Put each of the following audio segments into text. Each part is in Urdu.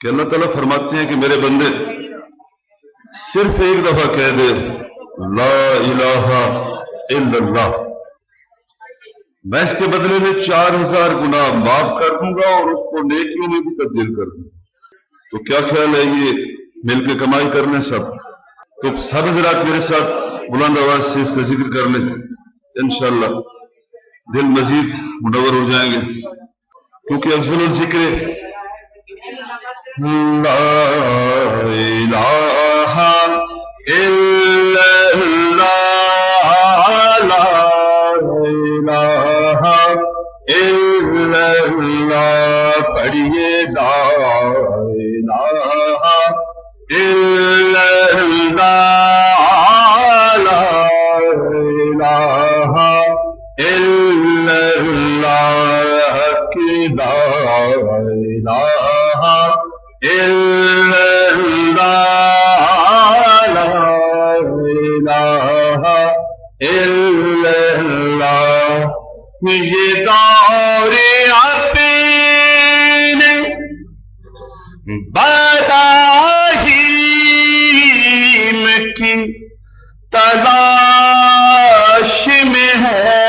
کہ اللہ تعالیٰ فرماتے ہیں کہ میرے بندے صرف ایک دفعہ کہہ دے لا الہ الا اللہ، میں اس کے بدلے میں 4000 گناہ معاف کر دوں گا اور اس کو نیکیوں میں بھی تبدیل کر دوں گا۔ تو کیا خیال ہے یہ مل کے کمائی کر لیں سب؟ تو سب حضرات میرے ساتھ بلند آواز سے اس کا ذکر کر لیں، انشاءاللہ دل مزید منور ہو جائیں گے، کیونکہ افضل الذکر لا الہ الا اللہ، لا الہ الا اللہ، پڑھیے لا الہ الا اللہ، لا الہ الا اللہ کی لا الہ الا اللہ، لا الہ الا اللہ۔ یہ دور اپنے براہیم کی تلاش میں ہے،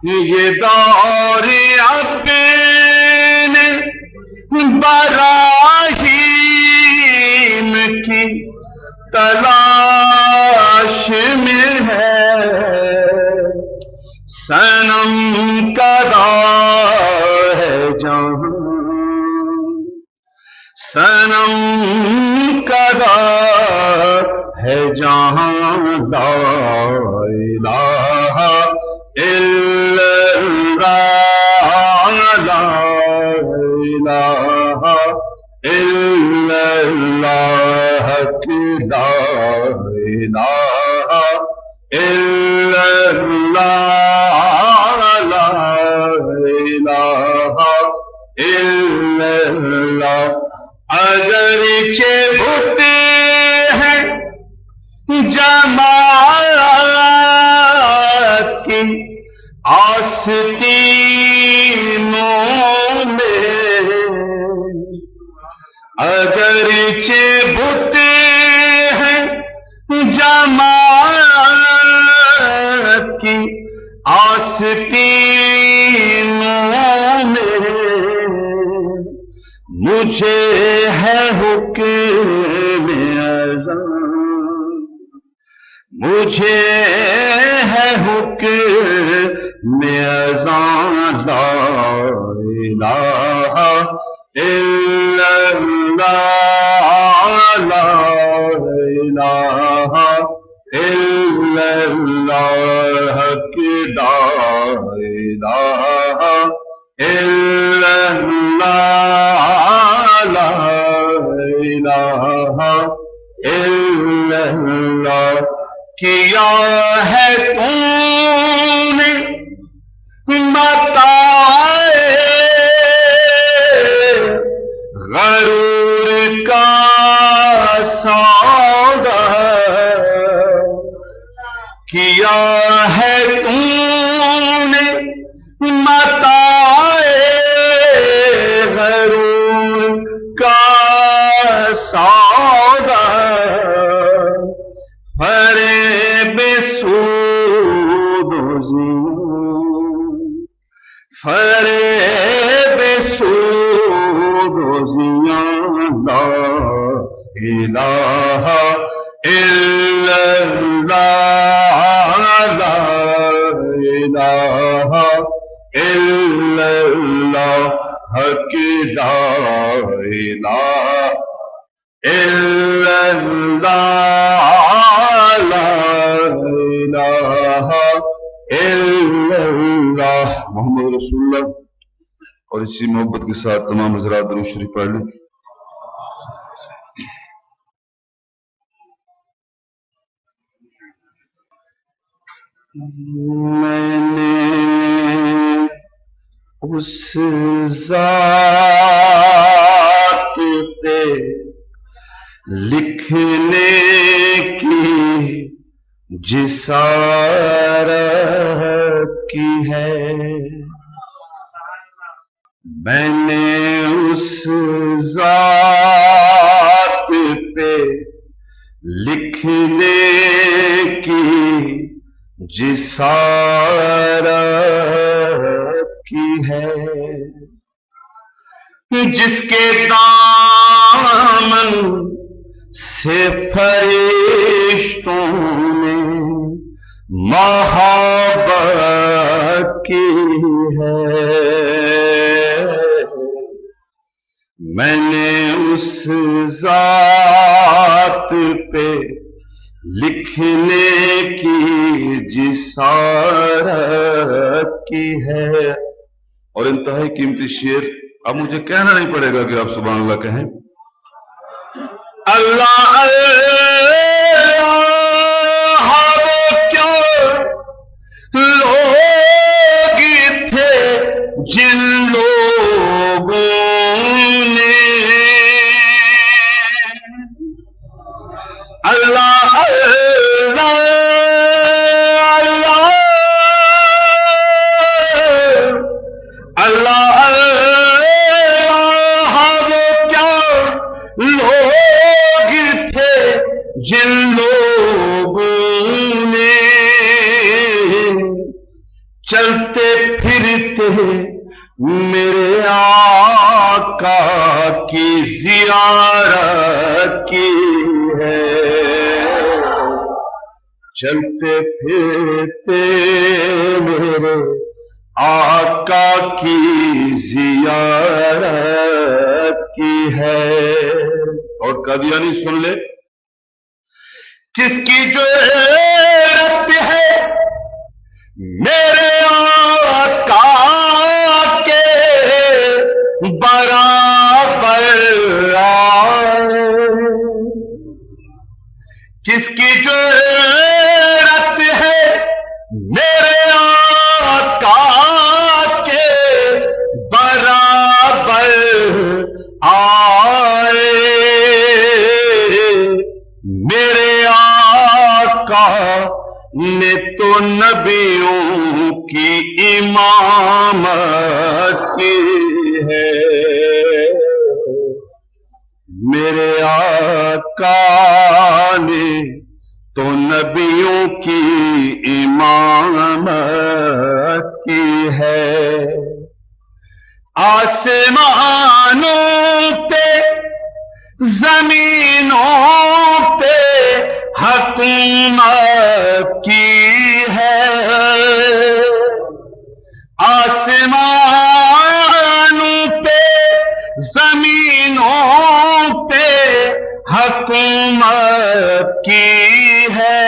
یہ دور اپنے براہیم کی تلاش میں ہے، صنم کدا ہے جہاں، صنم کدا ہے جہاں، لا الہ الا اللہ، لا الہ الا اللہ کی لا الہ الا اللہ، لا الہ الا اللہ۔ اگرچہ ہوتے ہیں جماعت کی آستینوں میں، اگرچہ ہوتے ہیں جماعت کی آستینوں میں، مجھے ہے حکم اذان، مجھے ہے حکم اذان، لا الہ الا اللہ، لا الہ الا اللہ کی لا الہ الا اللہ، لا الہ الا اللہ۔ کیا ہے تم نے متاع غرور کا سودا، کیا ہے تم نے متاع غرور کا سودا، فریب سود و زیاں، فریب سود و زیاں، لا الہ الا اللہ، لا الہ الا اللہ کی لا الہ الا اللہ، لا الہ الا اللہ۔ محمد رسول اللہ۔ اور اسی محبت کے ساتھ تمام حضرات درود شریف پڑھ لیں۔ میں نے اس ذات پہ لکھنے کی جسارت کی ہے، میں نے اس ذات پہ لکھنے کی جسارت کی ہے، جس کے دامن سے فرشتوں نے محبت کی ہے۔ میں نے اس ذات پہ لکھنے کی جسارت کی ہے۔ اور انتہائی قیمتی شعر، اب مجھے کہنا نہیں پڑے گا کہ آپ سبحان اللہ کہیں۔ اللہ اللہ وہ کیا لوگ تھے جن لوگوں نے اللہ اللہ اللہ اللہ وہ کیا لوگ تھے جن لوگوں نے چلتے پھرتے میرے آقا کی زیارت کی ہے، چلتے پھرتے میرے آقا کی زیارت کی ہے۔ اور قادیانی سن لے، کس کی جرأت ہے میرے آقا کے برابر آئے، کس کی جرأت ہے میرے آقا کے برابر آئے، میرے آقا نے تو نبیوں کی امامت کی ہے، میرے آقا نے تو نبیوں کی امامت کی ہے۔ آسمانوں پہ زمینوں پہ حکومت کی ہے، آسمانوں پہ زمینوں پہ حکومت کی ہے،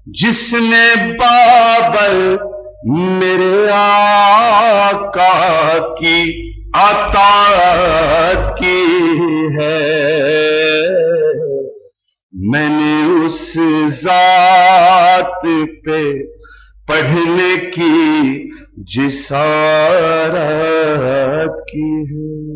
جس نے بابل میرے آقا کی اطاعت کی ہے۔ میں نے اس ذات پہ پڑھنے کی جسارت کی ہے۔